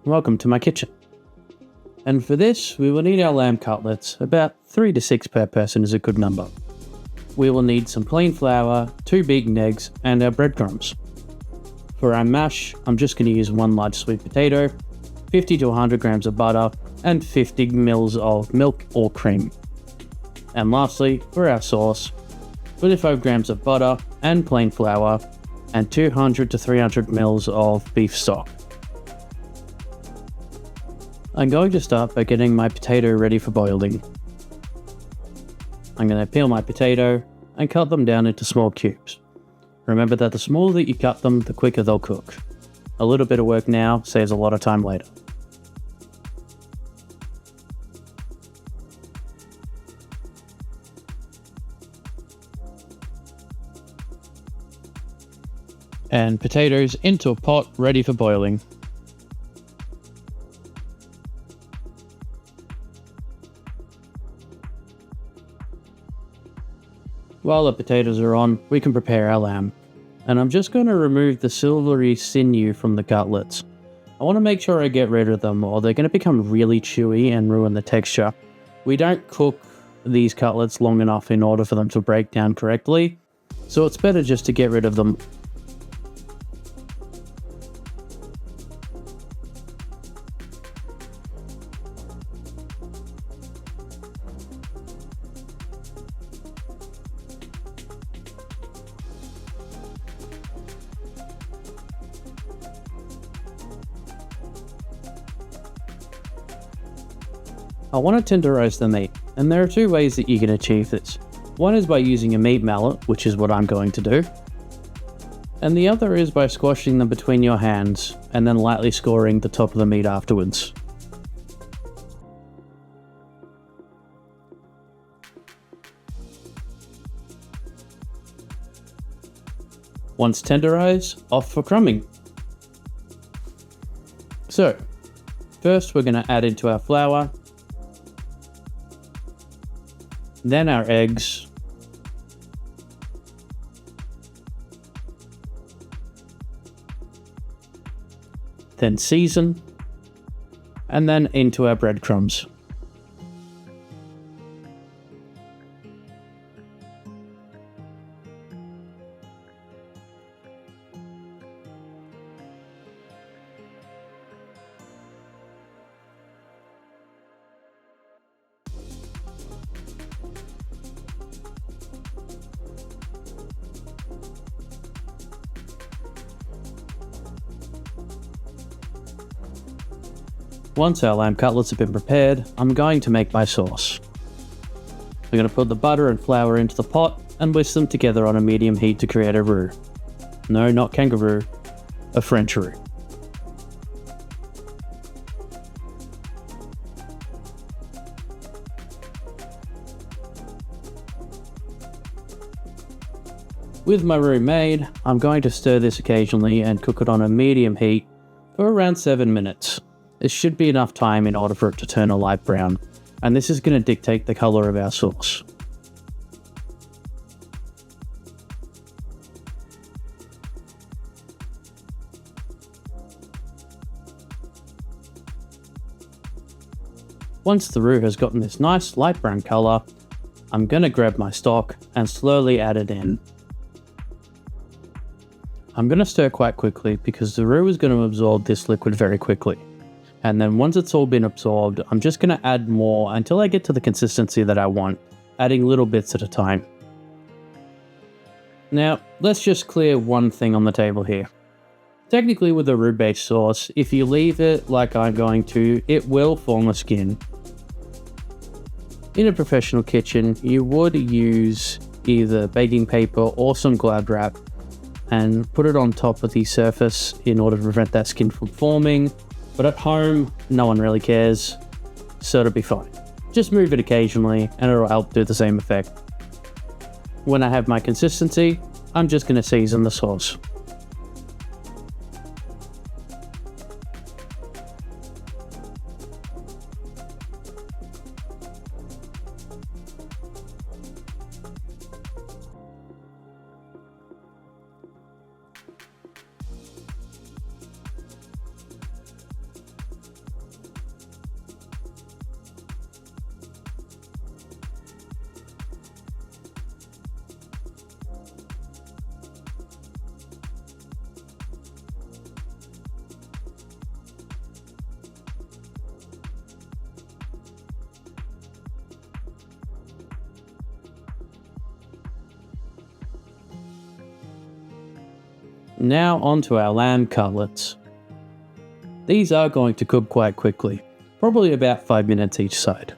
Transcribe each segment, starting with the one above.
welcome to my kitchen. And for this, we will need our lamb cutlets. About 3 to 6 per person is a good number. We will need some plain flour, 2 beaten eggs, and our breadcrumbs. For our mash, I'm just going to use 1 large sweet potato, 50 to 100 grams of butter, and 50 mils of milk or cream. And lastly, for our sauce, 25 grams of butter and plain flour, and 200 to 300 mils of beef stock. I'm going to start by getting my potato ready for boiling. I'm going to peel my potato and cut them down into small cubes. Remember that the smaller that you cut them, the quicker they'll cook. A little bit of work now saves a lot of time later. And potatoes into a pot ready for boiling. While the potatoes are on, we can prepare our lamb. And I'm just going to remove the silvery sinew from the cutlets. I want to make sure I get rid of them or they're going to become really chewy and ruin the texture. We don't cook these cutlets long enough in order for them to break down correctly, so it's better just to get rid of them. I want to tenderize the meat, and there are 2 ways that you can achieve this. One is by using a meat mallet, which is what I'm going to do, and the other is by squashing them between your hands and then lightly scoring the top of the meat afterwards. Once tenderized, off for crumbing. So, first we're going to add into our flour, then our eggs, then season, and then into our breadcrumbs. Once our lamb cutlets have been prepared, I'm going to make my sauce. I'm going to put the butter and flour into the pot and whisk them together on a medium heat to create a roux. No, not kangaroo, a French roux. With my roux made, I'm going to stir this occasionally and cook it on a medium heat for around 7 minutes. This should be enough time in order for it to turn a light brown, and this is going to dictate the color of our sauce. Once the roux has gotten this nice light brown color, I'm going to grab my stock and slowly add it in. I'm going to stir quite quickly because the roux is going to absorb this liquid very quickly. And then once it's all been absorbed, I'm just going to add more until I get to the consistency that I want, adding little bits at a time. Now, let's just clear one thing on the table here. Technically with a roux-based sauce, if you leave it like I'm going to, it will form a skin. In a professional kitchen, you would use either baking paper or some glad wrap and put it on top of the surface in order to prevent that skin from forming. But at home, no one really cares, so it'll be fine. Just move it occasionally and it'll help do the same effect. When I have my consistency, I'm just going to season the sauce. Now onto our lamb cutlets. These are going to cook quite quickly, probably about 5 minutes each side.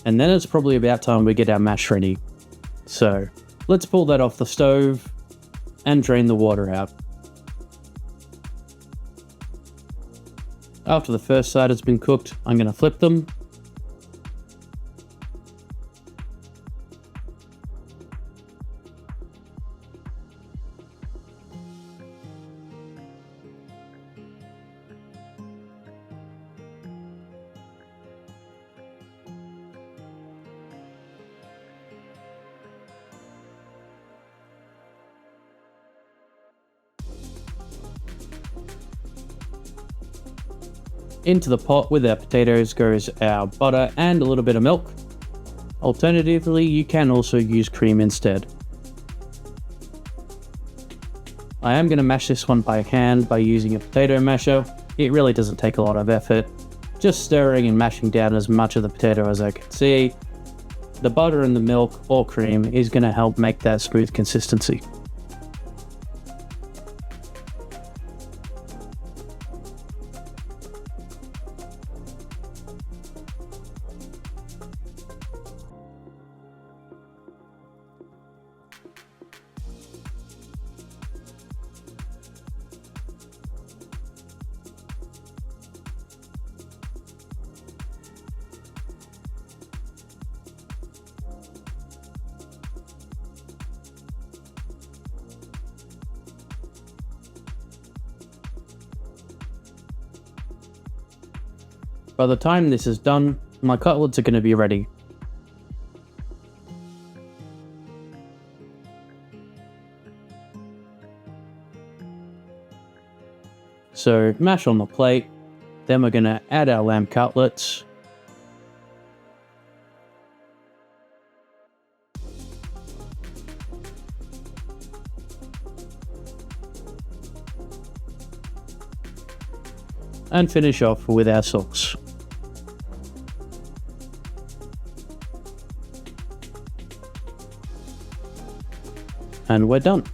And then it's probably about time we get our mash ready. So let's pull that off the stove and drain the water out. After the first side has been cooked, I'm going to flip them. Into the pot with our potatoes goes our butter and a little bit of milk. Alternatively, you can also use cream instead. I am going to mash this one by hand by using a potato masher. It really doesn't take a lot of effort. Just stirring and mashing down as much of the potato as I can see. The butter and the milk or cream is going to help make that smooth consistency. By the time this is done, my cutlets are going to be ready. So mash on the plate, then we're going to add our lamb cutlets. And finish off with our sauce. And we're done.